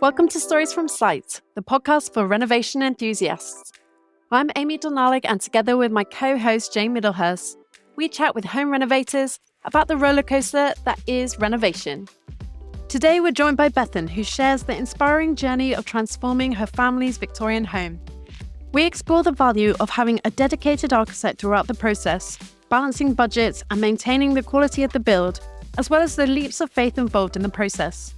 Welcome to Stories from Site, the podcast for renovation enthusiasts. I'm Amy Donalik, and together with my co-host Jane Middlehurst, we chat with home renovators about the rollercoaster that is renovation. Today we're joined by Bethan, who shares the inspiring journey of transforming her family's Victorian home. We explore the value of having a dedicated architect throughout the process, balancing budgets and maintaining the quality of the build, as well as the leaps of faith involved in the process.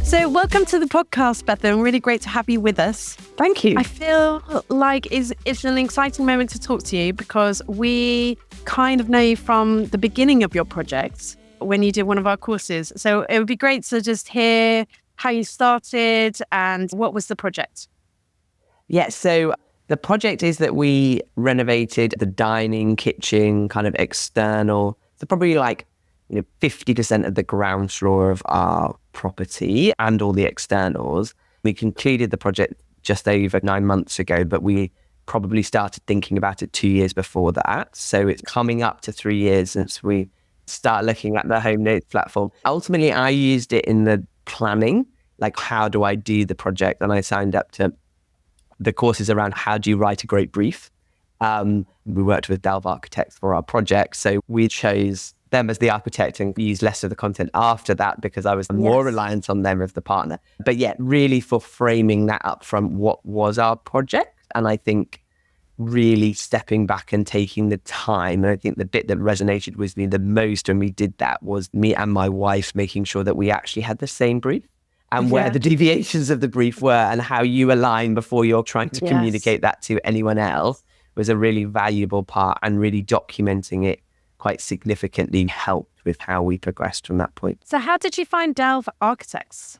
So welcome to the podcast, Bethan. Really great to have you with us. Thank you. I feel like it's an exciting moment to talk to you because we kind of know you from the beginning of your project when you did one of our courses. So it would be great to just hear how you started and what was the project. Yeah, so the project is that we renovated the dining, kitchen, kind of external. So probably 50% of the ground floor of our property and all the externals. We concluded the project just over 9 months ago, but we probably started thinking about it 2 years before that. So it's coming up to 3 years since we start looking at the HomeNotes platform. Ultimately, I used it in the planning, like how do I do the project? And I signed up to the courses around how do you write a great brief. We worked with Delve Architects for our project. So we chose them as the architect and use less of the content after that because I was more reliant on them as the partner. But yeah, really for framing that up from what was our project. And I think really stepping back and taking the time. And I think the bit that resonated with me the most when we did that was me and my wife making sure that we actually had the same brief and where the deviations of the brief were and how you align before you're trying to communicate that to anyone else was a really valuable part, and really documenting it quite significantly helped with how we progressed from that point. So how did you find Delve Architects?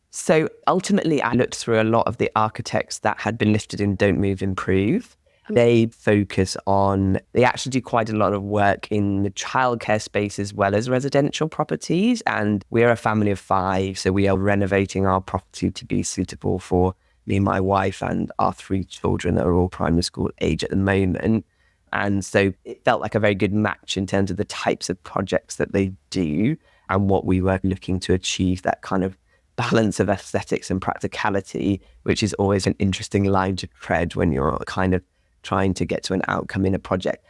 So ultimately, I looked through a lot of the architects that had been listed in Don't Move, Improve. They actually do quite a lot of work in the childcare space as well as residential properties. And we're a family of 5, so we are renovating our property to be suitable for me and my wife and our 3 children that are all primary school age at the moment. And so it felt like a very good match in terms of the types of projects that they do and what we were looking to achieve, that kind of balance of aesthetics and practicality, which is always an interesting line to tread when you're kind of trying to get to an outcome in a project.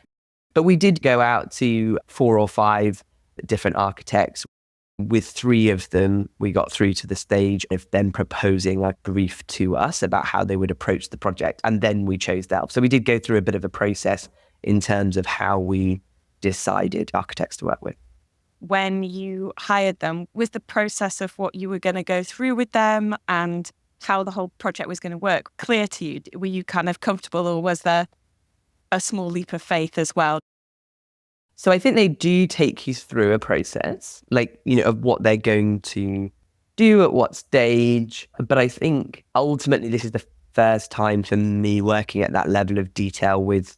But we did go out to 4 or 5 different architects. With 3 of them, we got through to the stage of them proposing a brief to us about how they would approach the project. And then we chose Delve. So we did go through a bit of a process in terms of how we decided architects to work with. When you hired them, was the process of what you were going to go through with them and how the whole project was going to work clear to you? Were you kind of comfortable, or was there a small leap of faith as well? So I think they do take you through a process, of what they're going to do at what stage. But I think ultimately this is the first time for me working at that level of detail with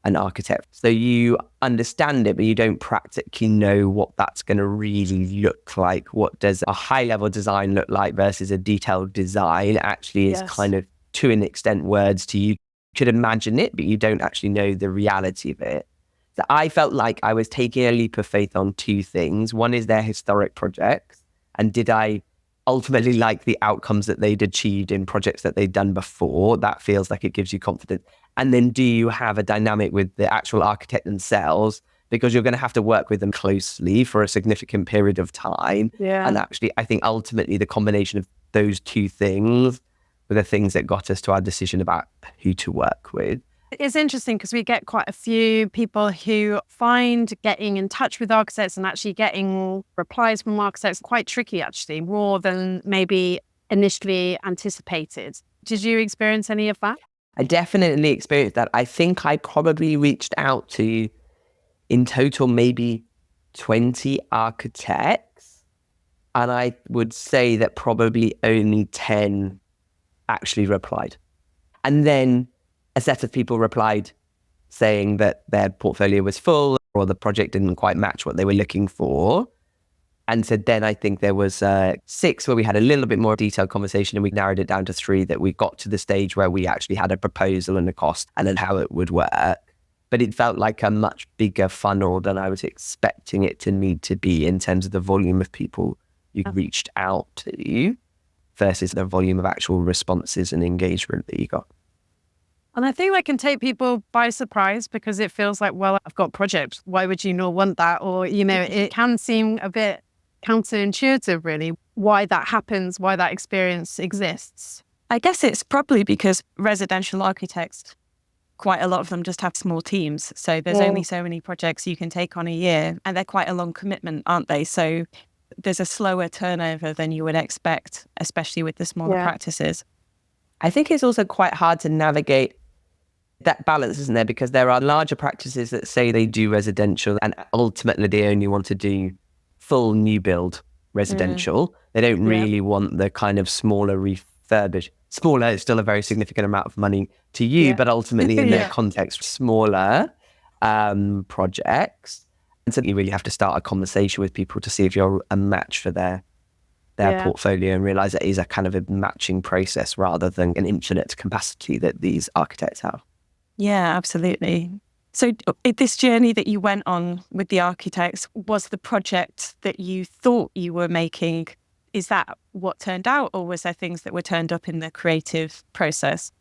an architect. So you understand it, but you don't practically know what that's going to really look like. What does a high-level design look like versus a detailed design actually is kind of, to an extent, words to you. You could imagine it, but you don't actually know the reality of it. So I felt like I was taking a leap of faith on 2 things. One is their historic projects. And did I ultimately like the outcomes that they'd achieved in projects that they'd done before? That feels like it gives you confidence. And then do you have a dynamic with the actual architect themselves? Because you're going to have to work with them closely for a significant period of time. Yeah. And actually, I think ultimately the combination of those 2 things were the things that got us to our decision about who to work with. It's interesting because we get quite a few people who find getting in touch with architects and actually getting replies from architects quite tricky, actually, more than maybe initially anticipated. Did you experience any of that? I definitely experienced that. I think I probably reached out to, in total, maybe 20 architects. And I would say that probably only 10 actually replied. And then a set of people replied saying that their portfolio was full or the project didn't quite match what they were looking for. And so then I think there was 6 where we had a little bit more detailed conversation, and we narrowed it down to 3 that we got to the stage where we actually had a proposal and a cost and then how it would work. But it felt like a much bigger funnel than I was expecting it to need to be in terms of the volume of people you reached out to versus the volume of actual responses and engagement that you got. And I think that can take people by surprise because it feels like, well, I've got projects. Why would you not want that? Or, it can seem a bit counterintuitive, really, why that happens, why that experience exists. I guess it's probably because residential architects, quite a lot of them just have small teams. So there's only so many projects you can take on a year, and they're quite a long commitment, aren't they? So there's a slower turnover than you would expect, especially with the smaller practices. I think it's also quite hard to navigate that balance, isn't there? Because there are larger practices that say they do residential and ultimately they only want to do full new build residential. They don't really want the kind of smaller refurbished. Smaller is still a very significant amount of money to you, but ultimately in their context, smaller projects. And so you really have to start a conversation with people to see if you're a match for their portfolio and realize that it is a kind of a matching process rather than an infinite capacity that these architects have. Yeah, absolutely. So this journey that you went on with the architects, was the project that you thought you were making, is that what turned out, or was there things that were turned up in the creative process?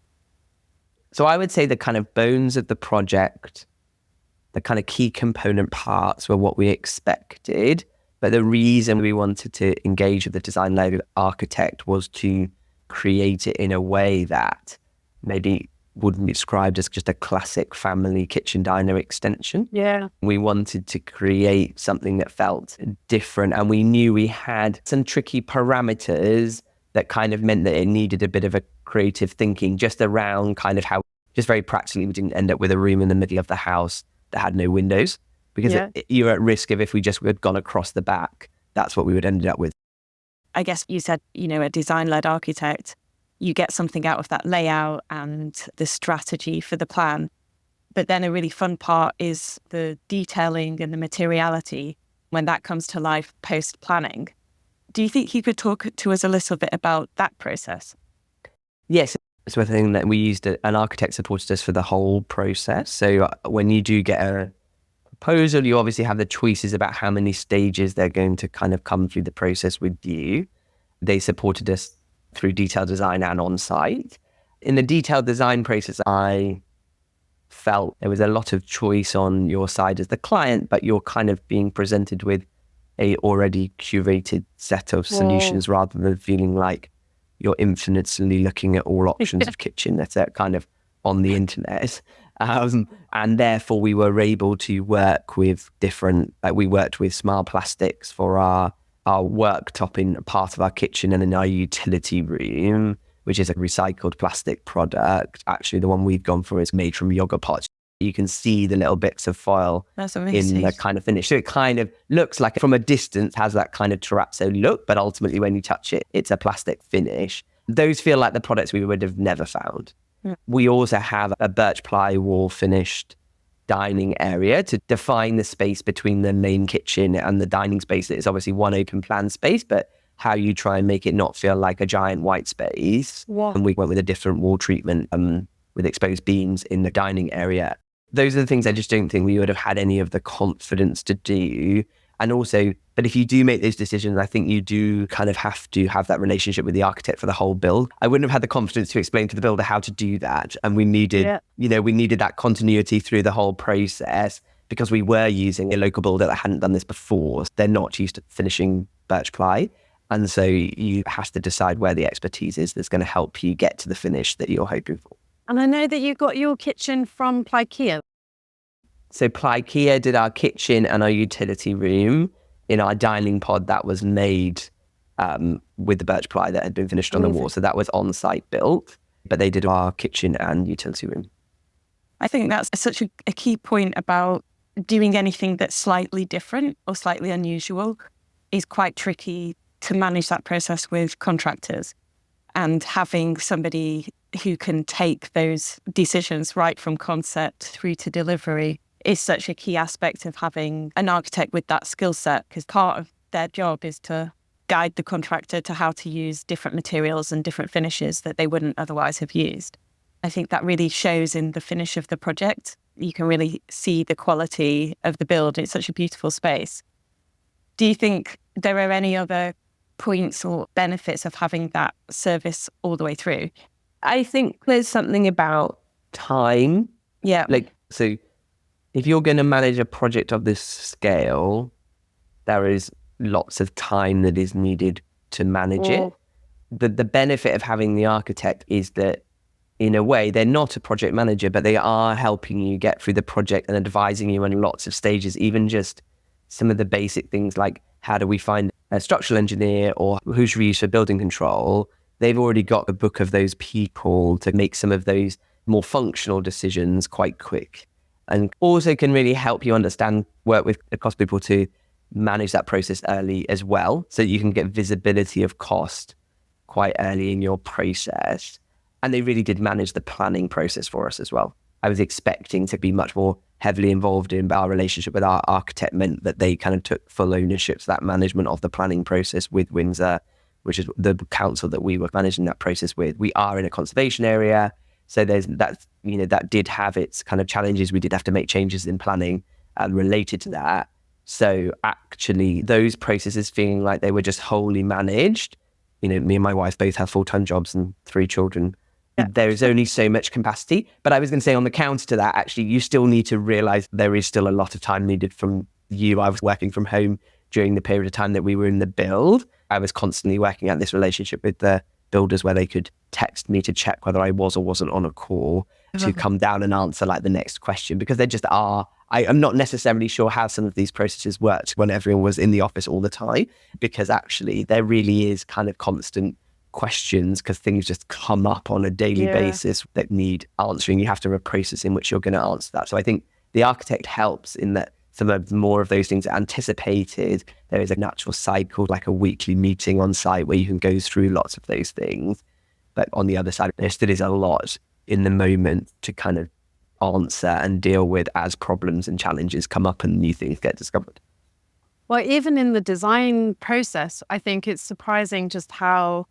So I would say the kind of bones of the project, the kind of key component parts were what we expected. But the reason we wanted to engage with the design-led architect was to create it in a way that maybe wouldn't be described as just a classic family kitchen diner extension. Yeah. We wanted to create something that felt different, and we knew we had some tricky parameters that kind of meant that it needed a bit of a creative thinking just around kind of how, just very practically, we didn't end up with a room in the middle of the house that had no windows, because you're at risk of, if we just had gone across the back, that's what we would end up with. I guess you said, a design-led architect, you get something out of that layout and the strategy for the plan. But then a really fun part is the detailing and the materiality when that comes to life post-planning. Do you think you could talk to us a little bit about that process? Yes. So I think that we used an architect supported us for the whole process. So when you do get a proposal, you obviously have the choices about how many stages they're going to kind of come through the process with you. They supported us through detailed design and on-site. In the detailed design process, I felt there was a lot of choice on your side as the client, but you're kind of being presented with a already curated set of solutions rather than feeling like you're infinitely looking at all options of kitchen that are kind of on the internet. And therefore we were able to work with different, we worked with smart plastics for our worktop in part of our kitchen, and in our utility room, which is a recycled plastic product. Actually, the one we've gone for is made from yogurt pots. You can see the little bits of foil in the kind of finish. So it kind of looks like, from a distance, has that kind of terrazzo look, but ultimately when you touch it, it's a plastic finish. Those feel like the products we would have never found. We also have a birch ply wall finished dining area to define the space between the main kitchen and the dining space. It's obviously one open plan space, but how you try and make it not feel like a giant white space. And we went with a different wall treatment with exposed beams in the dining area. Those are the things I just don't think we would have had any of the confidence to do. And also, but if you do make those decisions, I think you do kind of have to have that relationship with the architect for the whole build. I wouldn't have had the confidence to explain to the builder how to do that. And we needed, we needed that continuity through the whole process, because we were using a local builder that hadn't done this before. They're not used to finishing birch ply. And so you have to decide where the expertise is that's going to help you get to the finish that you're hoping for. And I know that you got your kitchen from Plykea. So Plykea did our kitchen and our utility room. In our dining pod, that was made with the birch ply that had been finished on the wall. So that was on-site built, but they did our kitchen and utility room. I think that's such a key point about doing anything that's slightly different or slightly unusual is quite tricky to manage that process with contractors, and having somebody who can take those decisions right from concept through to delivery is such a key aspect of having an architect with that skill set, because part of their job is to guide the contractor to how to use different materials and different finishes that they wouldn't otherwise have used. I think that really shows in the finish of the project. You can really see the quality of the build. It's such a beautiful space. Do you think there are any other points or benefits of having that service all the way through? I think there's something about time. Yeah. So if you're going to manage a project of this scale, there is lots of time that is needed to manage it. The benefit of having the architect is that, in a way, they're not a project manager, but they are helping you get through the project and advising you on lots of stages, even just some of the basic things like how do we find a structural engineer or who should we use for building control. They've already got a book of those people to make some of those more functional decisions quite quick, and also can really help you understand, work with the cost people to manage that process early as well, so that you can get visibility of cost quite early in your process. And they really did manage the planning process for us as well. I was expecting to be much more heavily involved in, but our relationship with our architect meant that they kind of took full ownership to that management of the planning process with Windsor, which is the council that we were managing that process with. We are in a conservation area, so there's that, that did have its kind of challenges. We did have to make changes in planning related to that. So actually those processes feeling like they were just wholly managed, me and my wife both have full-time jobs and 3 children. Yeah. There's only so much capacity. But I was going to say, on the counter to that, actually, you still need to realize there is still a lot of time needed from you. I was working from home during the period of time that we were in the build. I was constantly working at this relationship with the builders where they could text me to check whether I was or wasn't on a call to come down and answer like the next question, because they just are. I'm not necessarily sure how some of these processes worked when everyone was in the office all the time, because actually there really is kind of constant questions because things just come up on a daily basis that need answering. You have to have a process in which you're going to answer that. So I think the architect helps in that some of more of those things are anticipated. There is a natural cycle, like a weekly meeting on site where you can go through lots of those things. But on the other side, there still is a lot in the moment to kind of answer and deal with as problems and challenges come up and new things get discovered. Well, even in the design process, I think it's surprising just how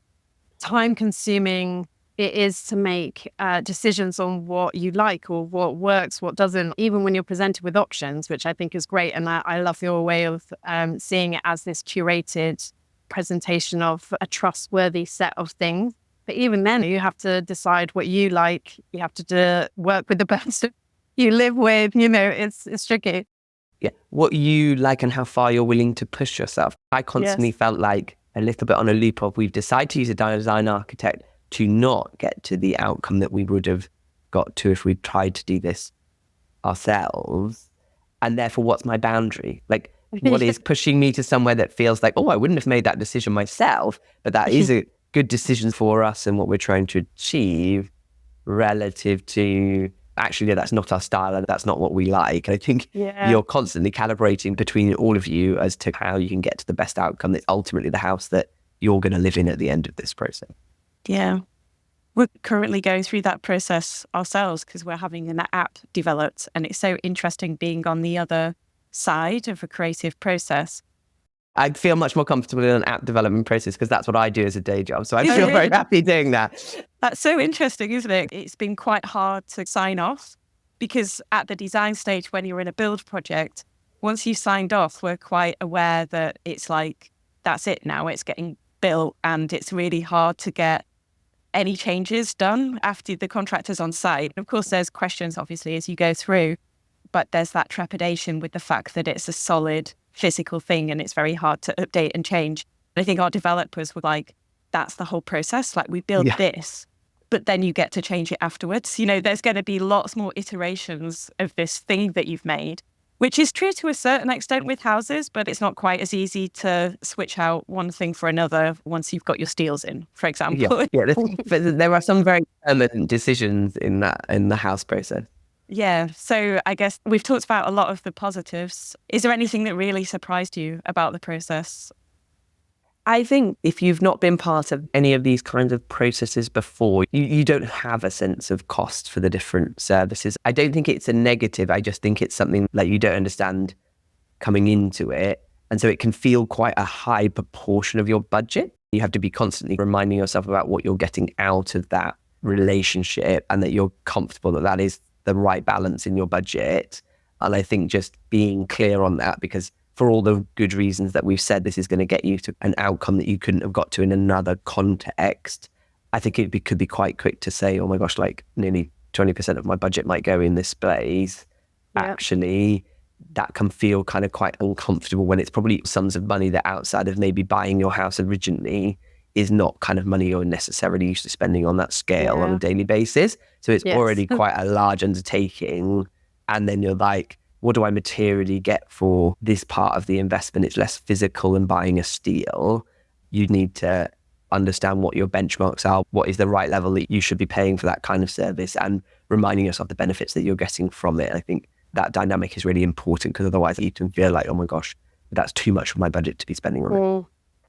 time-consuming it is to make decisions on what you like or what works, what doesn't, even when you're presented with options, which I think is great. And I love your way of seeing it as this curated presentation of a trustworthy set of things. But even then, you have to decide what you like. You have to work with the person you live with. It's tricky. Yeah, what you like and how far you're willing to push yourself. I constantly felt like a little bit on a loop of, we've decided to use a design architect to not get to the outcome that we would have got to if we tried to do this ourselves. And therefore, what's my boundary? Like, what is pushing me to somewhere that feels like, I wouldn't have made that decision myself, but that is a good decision for us and what we're trying to achieve, relative to, actually, that's not our style and that's not what we like. And I think you're constantly calibrating between all of you as to how you can get to the best outcome that's ultimately the house that you're going to live in at the end of this process. Yeah. We're currently going through that process ourselves because we're having an app developed, and it's so interesting being on the other side of a creative process. I feel much more comfortable in an app development process because that's what I do as a day job. So I feel very happy doing that. That's so interesting, isn't it? It's been quite hard to sign off because at the design stage, when you're in a build project, once you've signed off, we're quite aware that it's like, that's it now, it's getting built, and it's really hard to get any changes done after the contractor's on site. Of course, there's questions, obviously, as you go through, but there's that trepidation with the fact that it's a solid physical thing and it's very hard to update and change. I think our developers were like, that's the whole process. Like, we build this, but then you get to change it afterwards. There's going to be lots more iterations of this thing that you've made, which is true to a certain extent with houses, but it's not quite as easy to switch out one thing for another once you've got your steels in, for example. But there are some very permanent decisions in the house process. Yeah. So I guess we've talked about a lot of the positives. Is there anything that really surprised you about the process? I think if you've not been part of any of these kinds of processes before, you don't have a sense of cost for the different services. I don't think it's a negative. I just think it's something like you don't understand coming into it. And so it can feel quite a high proportion of your budget. You have to be constantly reminding yourself about what you're getting out of that relationship and that you're comfortable that is the right balance in your budget. And I think just being clear on that, because for all the good reasons that we've said, this is going to get you to an outcome that you couldn't have got to in another context. I think could be quite quick to say, oh my gosh, like nearly 20% of my budget might go in this space. Yep. Actually, that can feel kind of quite uncomfortable when it's probably sums of money that outside of maybe buying your house originally is not kind of money you're necessarily used to spending on that scale on a daily basis. So it's Yes. already quite a large undertaking. And then you're like, what do I materially get for this part of the investment? It's less physical than buying a steel. You need to understand what your benchmarks are, what is the right level that you should be paying for that kind of service, and reminding yourself the benefits that you're getting from it. I think that dynamic is really important, because otherwise you can feel like, oh my gosh, that's too much of my budget to be spending on it.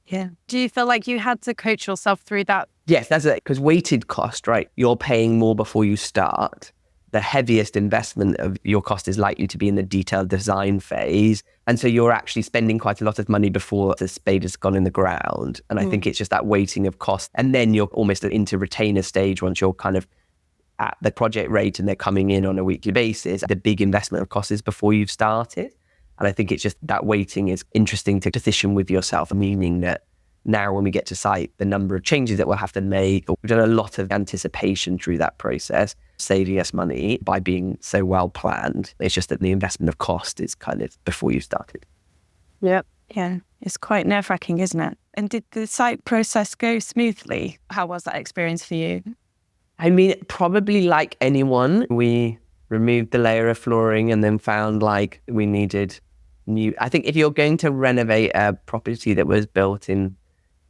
Yeah. Do you feel like you had to coach yourself through that? Yes, that's it. Because weighted cost, right? You're paying more before you start. The heaviest investment of your cost is likely to be in the detailed design phase. And so you're actually spending quite a lot of money before the spade has gone in the ground. And I think it's just that weighting of cost. And then you're almost into retainer stage once you're kind of at the project rate and they're coming in on a weekly basis. The big investment of cost is before you've started. And I think it's just that weighting is interesting to position with yourself, meaning that now when we get to site, the number of changes that we'll have to make, we've done a lot of anticipation through that process, saving us money by being so well planned. It's just that the investment of cost is kind of before you started. Yep. Yeah. It's quite nerve-wracking, isn't it? And did the site process go smoothly? How was that experience for you? I mean, probably like anyone, we removed the layer of flooring and then found like we needed new. I think if you're going to renovate a property that was built in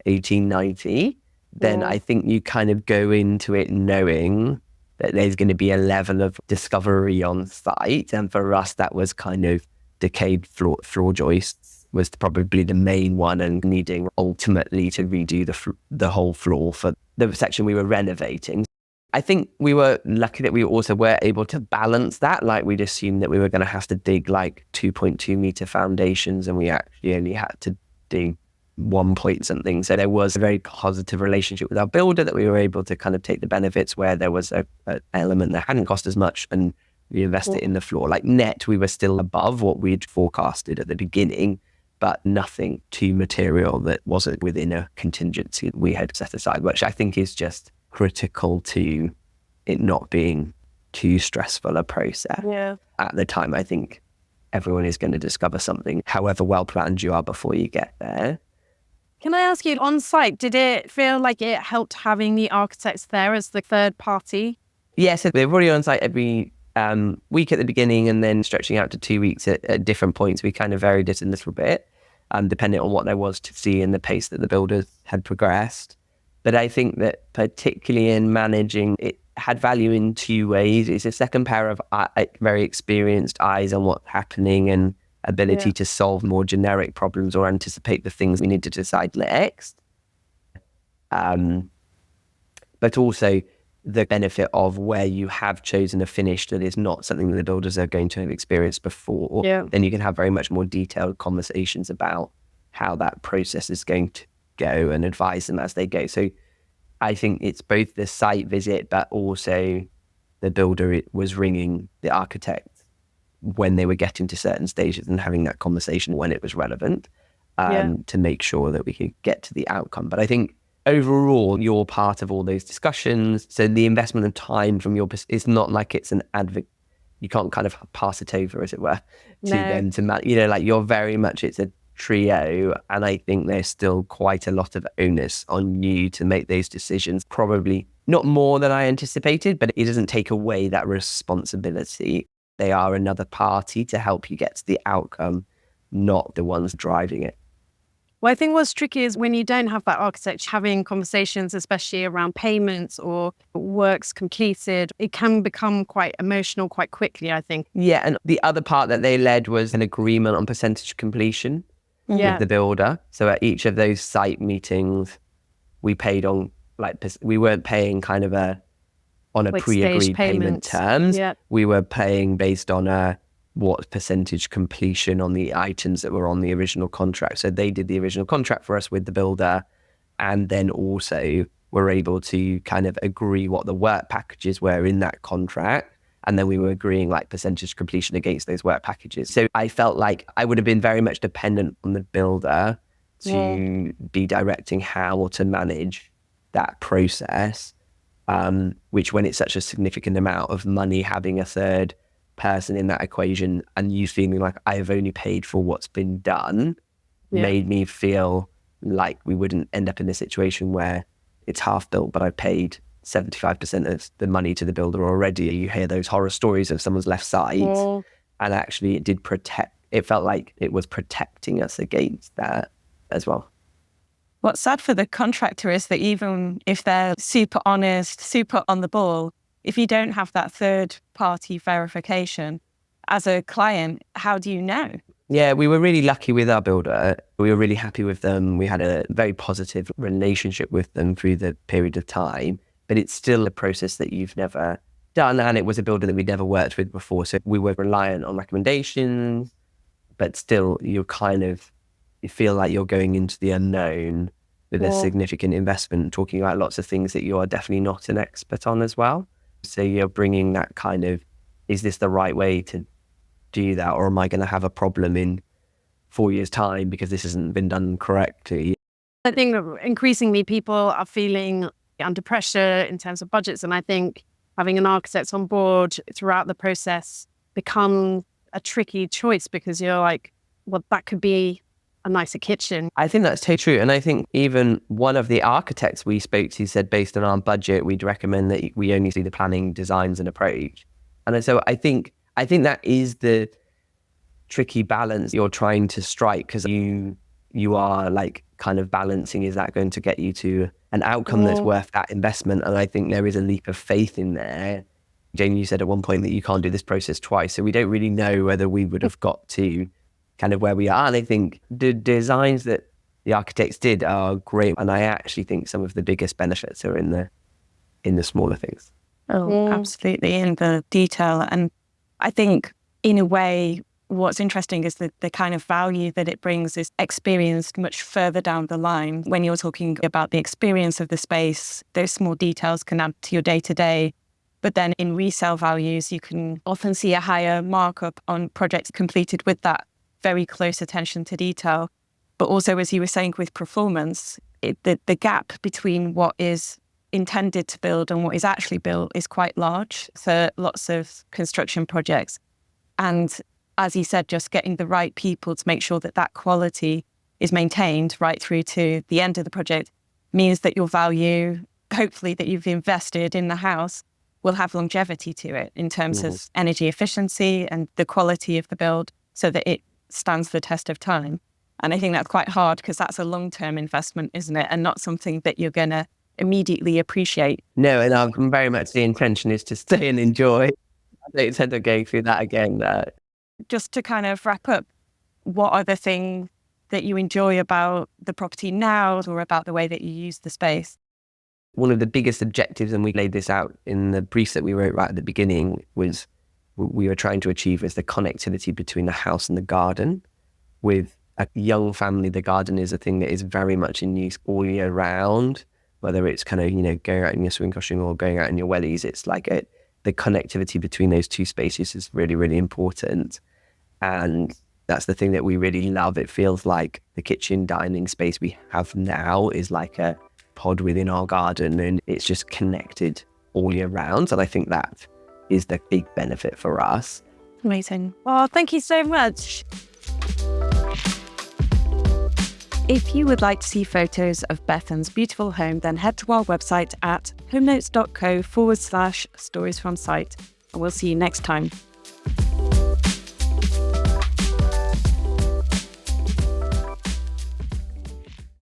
1890, then I think you kind of go into it knowing that there's going to be a level of discovery on site. And for us, that was kind of decayed floor joists was probably the main one, and needing ultimately to redo the whole floor for the section we were renovating. I think we were lucky that we also were able to balance that. Like, we'd assumed that we were going to have to dig like 2.2 meter foundations, and we actually only had to dig 1 point something. So there was a very positive relationship with our builder that we were able to kind of take the benefits where there was an element that hadn't cost as much and reinvest it in the floor. Like net, we were still above what we'd forecasted at the beginning, but nothing too material that wasn't within a contingency we had set aside, which I think is just critical to it not being too stressful a process. Yeah. At the time, I think everyone is going to discover something, however well planned you are before you get there. Can I ask you, on site, did it feel like it helped having the architects there as the third party? Yeah, so they're already on site every week at the beginning, and then stretching out to 2 weeks at different points. We kind of varied it a little bit, depending on what there was to see and the pace that the builders had progressed. But I think that particularly in managing, it had value in two ways. It's a second pair of very experienced eyes on what's happening and ability to solve more generic problems or anticipate the things we need to decide next. But also the benefit of where you have chosen a finish that is not something that the builders are going to have experienced before. Yeah. Then you can have very much more detailed conversations about how that process is going to go and advise them as they go. So I think it's both the site visit, but also the builder was ringing the architect when they were getting to certain stages and having that conversation when it was relevant, to make sure that we could get to the outcome. But I think overall, you're part of all those discussions. So the investment of time from your perspective, it's not like it's an advocate. You can't kind of pass it over, as it were, to them to like you're very much, it's a trio. And I think there's still quite a lot of onus on you to make those decisions. Probably not more than I anticipated, but it doesn't take away that responsibility. They are another party to help you get to the outcome, not the ones driving it. Well, I think what's tricky is when you don't have that architect, having conversations, especially around payments or works completed, it can become quite emotional quite quickly, I think. Yeah, and the other part that they led was an agreement on percentage completion with the builder. So at each of those site meetings, we paid on, like, we weren't paying kind of on a like pre-agreed payment terms. Yeah. We were paying based on what percentage completion on the items that were on the original contract. So they did the original contract for us with the builder, and then also were able to kind of agree what the work packages were in that contract. And then we were agreeing like percentage completion against those work packages. So I felt like I would have been very much dependent on the builder to be directing how or to manage that process, which when it's such a significant amount of money, having a third person in that equation and you feeling like I've only paid for what's been done made me feel like we wouldn't end up in a situation where it's half built, but I paid 75% of the money to the builder already. You hear those horror stories of someone's left side, and actually it felt like it was protecting us against that as well. What's sad for the contractor is that even if they're super honest, super on the ball, if you don't have that third party verification as a client, how do you know? Yeah, we were really lucky with our builder. We were really happy with them. We had a very positive relationship with them through the period of time, but it's still a process that you've never done. And it was a builder that we'd never worked with before. So we were reliant on recommendations, but still you feel like you're going into the unknown with a significant investment, talking about lots of things that you are definitely not an expert on as well. So you're bringing that kind of, is this the right way to do that, or am I going to have a problem in 4 years' time because this hasn't been done correctly? I think increasingly people are feeling under pressure in terms of budgets, and I think having an architect on board throughout the process becomes a tricky choice because you're like, well, that could be a nicer kitchen. I think that's totally true. And I think even one of the architects we spoke to said, based on our budget, we'd recommend that we only see the planning, designs and approach. And so I think that is the tricky balance you're trying to strike, because you are like kind of balancing, is that going to get you to an outcome that's worth that investment? And I think there is a leap of faith in there. Jane, you said at one point that you can't do this process twice. So we don't really know whether we would have got to kind of where we are. And I think the designs that the architects did are great. And I actually think some of the biggest benefits are in the smaller things. Oh, absolutely. In the detail. And I think in a way, what's interesting is that the kind of value that it brings is experienced much further down the line. When you're talking about the experience of the space, those small details can add to your day-to-day. But then in resale values, you can often see a higher markup on projects completed with that very close attention to detail. But also, as you were saying, with performance, the gap between what is intended to build and what is actually built is quite large for lots of construction projects. And as you said, just getting the right people to make sure that that quality is maintained right through to the end of the project means that your value, hopefully that you've invested in the house, will have longevity to it in terms of energy efficiency and the quality of the build so that it stands the test of time. And I think that's quite hard because that's a long-term investment, isn't it? And not something that you're going to immediately appreciate. No, and very much the intention is to stay and enjoy. I don't intend on going through that again. Just to kind of wrap up, what are the things that you enjoy about the property now or about the way that you use the space? One of the biggest objectives, and we laid this out in the brief that we wrote right at the beginning, was we were trying to achieve is the connectivity between the house and the garden. With a young family, the garden is a thing that is very much in use all year round, whether it's kind of, going out in your swing costume or going out in your wellies. It's like the connectivity between those two spaces is really, really important. And that's the thing that we really love. It feels like the kitchen dining space we have now is like a pod within our garden, and it's just connected all year round. And I think that is the big benefit for us. Amazing. Oh, thank you so much. If you would like to see photos of Bethan's beautiful home, then head to our website at homenotes.co/stories from site. And we'll see you next time.